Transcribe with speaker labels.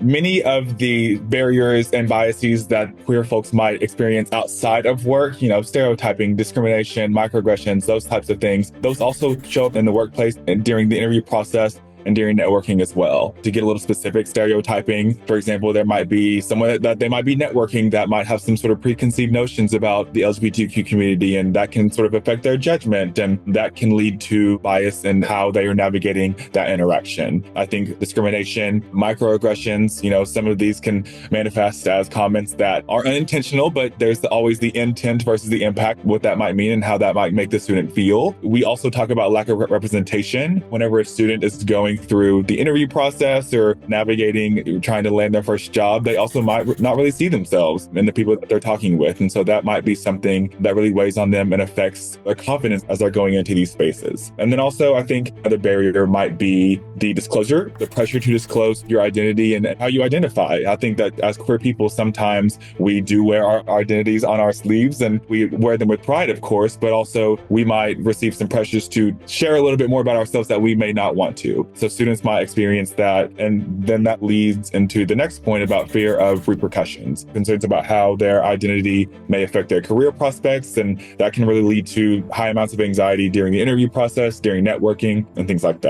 Speaker 1: Many of the barriers and biases that queer folks might experience outside of work, stereotyping, discrimination, microaggressions, those types of things, those also show up in the workplace and during the interview process and during networking as well. To get a little specific, stereotyping, for example, there might be someone that they might be networking that might have some sort of preconceived notions about the LGBTQ community, and that can sort of affect their judgment, and that can lead to bias in how they are navigating that interaction. I think discrimination, microaggressions, some of these can manifest as comments that are unintentional, but there's always the intent versus the impact, what that might mean and how that might make the student feel. We also talk about lack of representation whenever a student is going through the interview process or navigating, trying to land their first job. They also might not really see themselves in the people that they're talking with. And so that might be something that really weighs on them and affects their confidence as they're going into these spaces. And then also, I think another barrier might be the disclosure, the pressure to disclose your identity and how you identify. I think that as queer people, sometimes we do wear our identities on our sleeves, and we wear them with pride, of course, but also we might receive some pressures to share a little bit more about ourselves that we may not want to. So students might experience that. And then that leads into the next point about fear of repercussions, concerns about how their identity may affect their career prospects. And that can really lead to high amounts of anxiety during the interview process, during networking, and things like that.